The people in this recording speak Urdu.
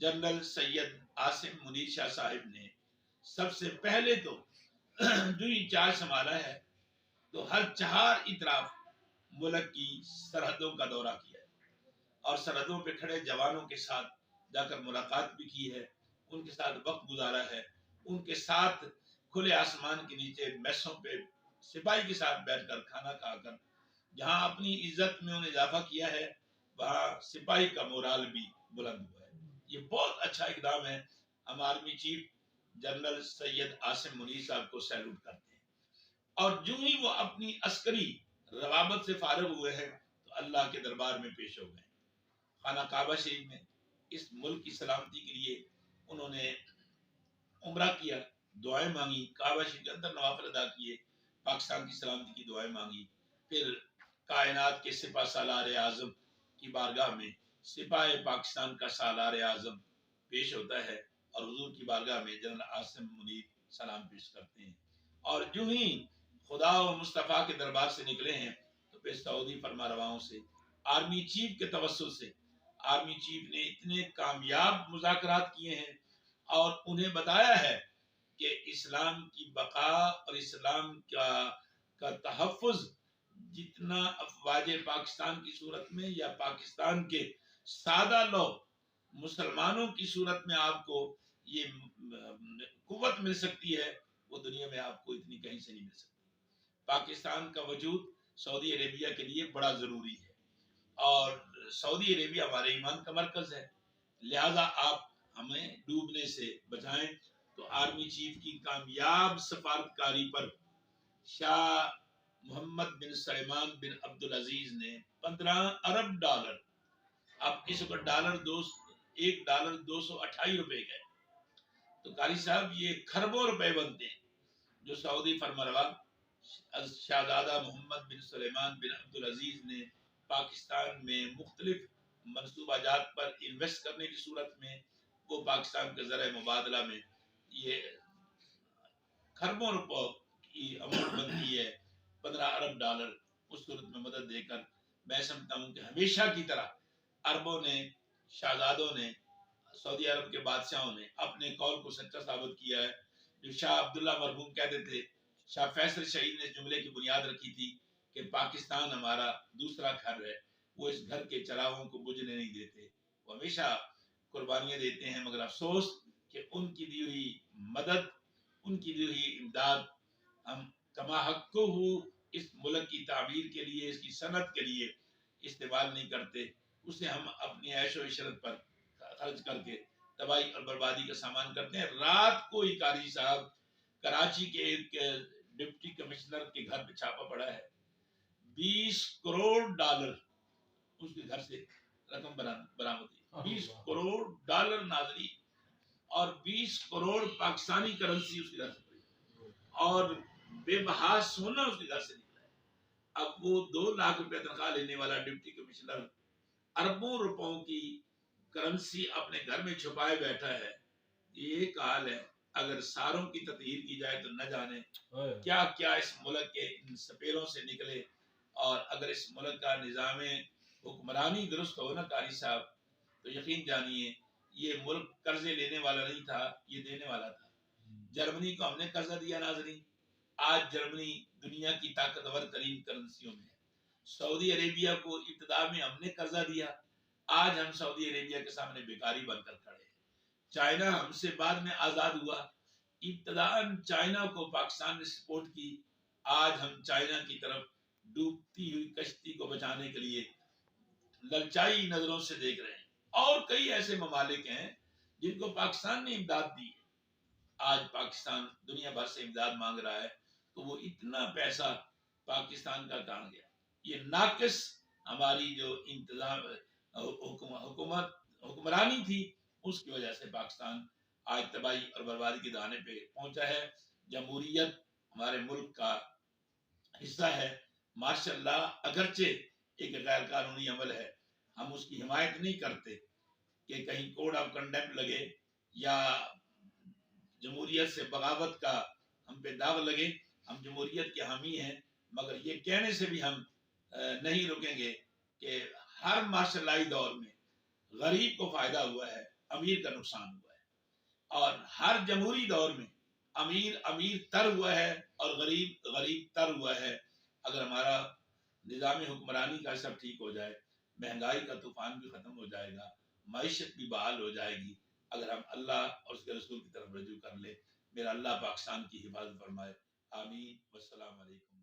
جنرل سید عاصم منیر شاہ صاحب نے سب سے پہلے تو جو ہی چارج سنبھالا ہے تو ہر 4 اطراف ملک کی سرحدوں کا دورہ کیا ہے اور سرحدوں پہ کھڑے جوانوں کے ساتھ جا کر ملاقات بھی کی ہے، ان کے ساتھ وقت گزارا ہے، ان کے ساتھ کھلے آسمان کے نیچے میسوں پہ سپاہی کے ساتھ بیٹھ کر کھانا کھا کر جہاں اپنی عزت میں انہیں اضافہ کیا ہے وہاں سپاہی کا مورال بھی بلند ہوا ہے۔ یہ بہت اچھا اقدام ہے، ہم army chief general Syed Asim Munir صاحب کو سیلوٹ کرتے ہیں۔ اور جو ہی وہ اپنی عسکری روابط سے فارغ ہوئے ہیں تو اللہ کے دربار میں پیش ہو گئے، خانہ کعبہ شریف میں اس ملک کی سلامتی کے لیے انہوں نے عمرہ کیا، دعائیں مانگی، کعبہ شریف کے اندر نوافل ادا کیے، پاکستان کی سلامتی کی دعائیں مانگی، پھر کائنات کے سپہ سالار اعظم کی بارگاہ میں سپاہ پاکستان کا سالار اعظم پیش ہوتا ہے اور حضور کی بارگاہ میں جنرل عاصم منیر سلام پیش کرتے ہیں۔ اور جو ہی خدا و مصطفیٰ کے دربار سے نکلے ہیں تو پھر سعودی فرما رواؤں سے آرمی چیف کے توسط سے آرمی چیف نے اتنے کامیاب مذاکرات کیے ہیں اور انہیں بتایا ہے کہ اسلام کی بقا اور اسلام کا تحفظ جتنا افواج پاکستان کی صورت میں یا پاکستان کے سادہ لوگ مسلمانوں کی صورت میں آپ کو یہ قوت مل سکتی ہے وہ دنیا میں آپ کو اتنی کہیں سے نہیں مل سکتی۔ پاکستان کا وجود سعودی عربیہ کے لیے بڑا ضروری ہے اور سعودی عربیہ ہمارے ایمان کا مرکز ہے، لہذا آپ ہمیں ڈوبنے سے بچائیں۔ تو آرمی چیف کی کامیاب سفارتکاری پر شاہ محمد بن سلمان بن عبدالعزیز نے 15 ارب ڈالر، اب اس وقت ایک ڈالر 228 روپے کا ہے، تو قاری صاحب یہ کھربوں روپے بنتے ہیں جو سعودی فرمانروا شہزادہ محمد بن سلمان بن عبدالعزیز نے پاکستان میں مختلف منصوبہ جات پر انویسٹ کرنے کی صورت میں وہ پاکستان کے ذرائع مبادلہ میں یہ کھربوں روپوں کی اماؤنٹ بنتی ہے، 15 ارب ڈالر، اس صورت میں مدد دے کر میں سمجھتا ہوں کہ ہمیشہ کی طرح عربوں نے، شہزادوں نے، سعودی عرب کے بادشاہوں نے اپنے قول کو سچا ثابت کیا ہے۔ جو شاہ عبداللہ مرحوم کہتے تھے، شاہ فیصل شہید نے جملے کی بنیاد رکھی تھی کہ پاکستان ہمارا دوسرا گھر ہے، وہ اس گھر کے چراغوں کو بجھنے نہیں دیتے، وہ ہمیشہ قربانیاں دیتے ہیں، مگر افسوس کہ ان کی دی ہوئی مدد، ان کی دی ہوئی امداد ہم کما حق کو اس ملک کی تعمیر کے لیے، اس کی صنعت کے لیے استعمال نہیں کرتے، اسے ہم اپنی عیش و عشرت پر خرچ کر کے تباہی اور بربادی کا سامان کرتے ہیں۔ رات کو ہی قاری صاحب کراچی کے ایک ڈپٹی کمشنر کے گھر پہ چھاپا پڑا ہے، 20 کروڑ ڈالر اس کے گھر سے رقم برآمد ہوئی، 20 کروڑ ڈالر ناظرین، اور 20 کروڑ پاکستانی کرنسی اس کے گھر سے پڑی اور بے بہا سونا اس کے گھر سے نکلا ہے۔ اب وہ 2 لاکھ روپے تنخواہ لینے والا ڈپٹی کمشنر اربوں روپوں کی کرنسی اپنے گھر میں چھپائے بیٹھا ہے۔ یہ ایک حال ہے، اگر ساروں کی تطہیر کی جائے تو نہ جانے کیا کیا اس ملک کے ان سپیروں سے نکلے، اور اگر اس ملک کا نظام حکمرانی درست ہو نا قاری صاحب تو یقین جانیے یہ ملک قرضے لینے والا نہیں تھا، یہ دینے والا تھا۔ جرمنی کو ہم نے قرضہ دیا ناظرین، آج جرمنی دنیا کی طاقتور ترین کرنسیوں میں ہے۔ سعودی عربیہ کو ابتدا میں ہم نے قرضہ دیا، آج ہم سعودی عربیہ کے سامنے بیکاری بن کر کھڑے ہیں۔ چائنا ہم سے بعد میں آزاد ہوا، ابتداً چائنا کو پاکستان نے سپورٹ کی، آج ہم چائنا کی طرف ڈوبتی ہوئی کشتی کو بچانے کے لیے للچائی نظروں سے دیکھ رہے ہیں۔ اور کئی ایسے ممالک ہیں جن کو پاکستان نے امداد دی ہے، آج پاکستان دنیا بھر سے امداد مانگ رہا ہے، تو وہ اتنا پیسہ پاکستان کا کہاں گیا؟ یہ ناقص ہماری جو انتظام حکمرانی تھی اس کی وجہ سے پاکستان آج تباہی اور بربادی کے دہانے پہ پہنچا ہے۔ جمہوریت ہمارے ملک کا حصہ ہے، ماشاء اللہ، اگرچہ ایک غیر قانونی عمل ہے، ہم اس کی حمایت نہیں کرتے کہ کہیں کوڈ آف کنڈکٹ لگے یا جمہوریت سے بغاوت کا ہم پہ داغ لگے، ہم جمہوریت کے حامی ہیں، مگر یہ کہنے سے بھی ہم نہیں رکیں گے کہ ہر ماشاء اللہ دور میں غریب کو فائدہ ہوا ہے، امیر کا نقصان ہوا ہے، اور ہر جمہوری دور میں امیر امیر تر ہوا ہے اور غریب غریب تر ہوا ہے۔ اگر ہمارا نظام حکمرانی کا سب ٹھیک ہو جائے، مہنگائی کا طوفان بھی ختم ہو جائے گا، معیشت بھی بحال ہو جائے گی، اگر ہم اللہ اور اس کے رسول کی طرف رجوع کر لیں۔ میرا اللہ پاکستان کی حفاظت فرمائے، آمین، والسلام علیکم۔